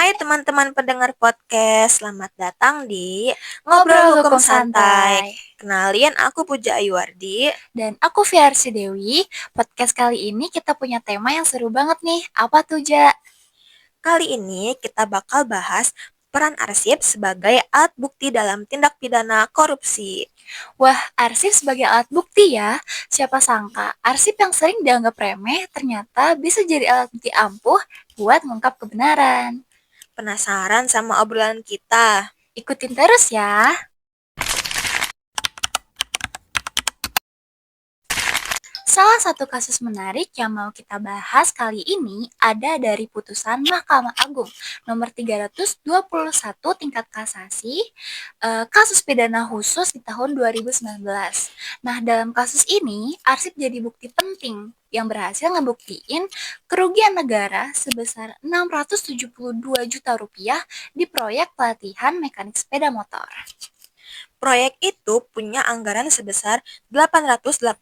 Hai teman-teman pendengar podcast, selamat datang di Ngobrol Ngobrol Hukum hukum Santai. santai. Kenalin, aku Puja Ayuwardi. Dan aku Fiarsi Dewi. Podcast kali ini kita punya tema yang seru banget nih. Apa tuh, Ja? Kali ini kita bakal bahas peran arsip sebagai alat bukti dalam tindak pidana korupsi. Wah, arsip sebagai alat bukti ya. Siapa sangka arsip yang sering dianggap remeh ternyata bisa jadi alat bukti ampuh buat mengungkap kebenaran. Penasaran sama obrolan kita? Ikutin terus ya. Salah satu kasus menarik yang mau kita bahas kali ini ada dari putusan Mahkamah Agung nomor 321 tingkat kasasi, kasus pidana khusus di tahun 2019. Nah, dalam kasus ini, arsip jadi bukti penting yang berhasil ngebuktiin kerugian negara sebesar 672 juta rupiah di proyek pelatihan mekanik sepeda motor. Proyek itu punya anggaran sebesar 882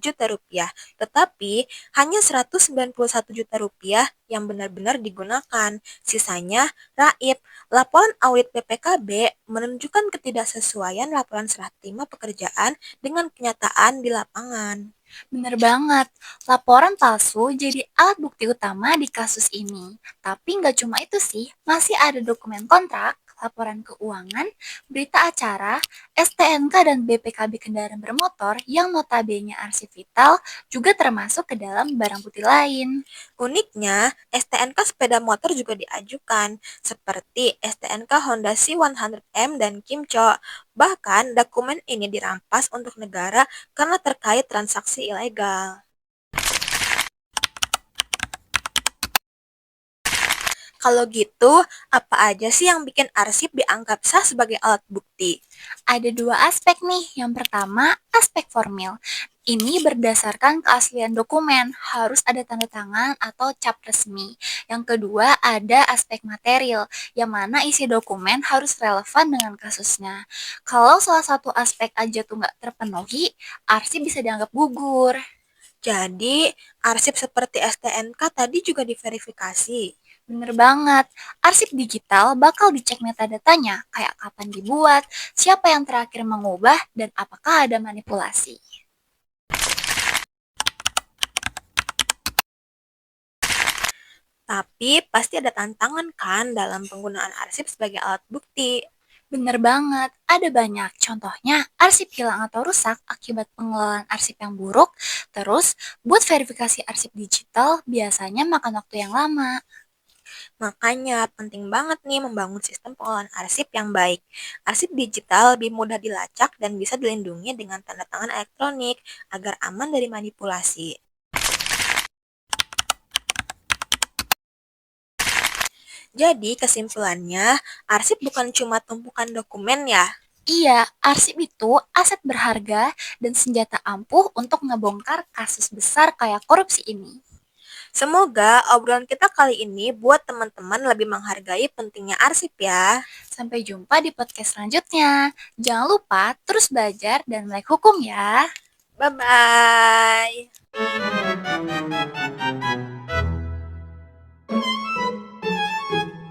juta rupiah, tetapi hanya 191 juta rupiah yang benar-benar digunakan. Sisanya raib. Laporan audit BPKB menunjukkan ketidaksesuaian laporan serah terima pekerjaan dengan kenyataan di lapangan. Bener banget, laporan palsu jadi alat bukti utama di kasus ini. Tapi nggak cuma itu sih, masih ada dokumen kontrak, laporan keuangan, berita acara, STNK dan BPKB kendaraan bermotor yang notabene arsip vital juga termasuk ke dalam barang bukti lain. Uniknya, STNK sepeda motor juga diajukan, seperti STNK Honda C100M dan Kimco. Bahkan, dokumen ini dirampas untuk negara karena terkait transaksi ilegal. Kalau gitu, apa aja sih yang bikin arsip dianggap sah sebagai alat bukti? Ada dua aspek nih. Yang pertama, aspek formil. Ini berdasarkan keaslian dokumen, harus ada tanda tangan atau cap resmi. Yang kedua, ada aspek material, yang mana isi dokumen harus relevan dengan kasusnya. Kalau salah satu aspek aja tuh nggak terpenuhi, arsip bisa dianggap gugur. Jadi, arsip seperti STNK tadi juga diverifikasi. Bener banget, arsip digital bakal dicek metadata-nya, kayak kapan dibuat, siapa yang terakhir mengubah, dan apakah ada manipulasi. Tapi, pasti ada tantangan kan dalam penggunaan arsip sebagai alat bukti. Bener banget, ada banyak. Contohnya, arsip hilang atau rusak akibat pengelolaan arsip yang buruk. Terus, buat verifikasi arsip digital biasanya makan waktu yang lama. Makanya, penting banget nih membangun sistem pengolahan arsip yang baik. Arsip digital lebih mudah dilacak dan bisa dilindungi dengan tanda tangan elektronik agar aman dari manipulasi. Jadi, kesimpulannya, arsip bukan cuma tumpukan dokumen ya. Iya, arsip itu aset berharga dan senjata ampuh untuk ngebongkar kasus besar kayak korupsi ini. Semoga obrolan kita kali ini buat teman-teman lebih menghargai pentingnya arsip ya. Sampai jumpa di podcast selanjutnya. Jangan lupa terus belajar dan melek hukum ya. Bye-bye.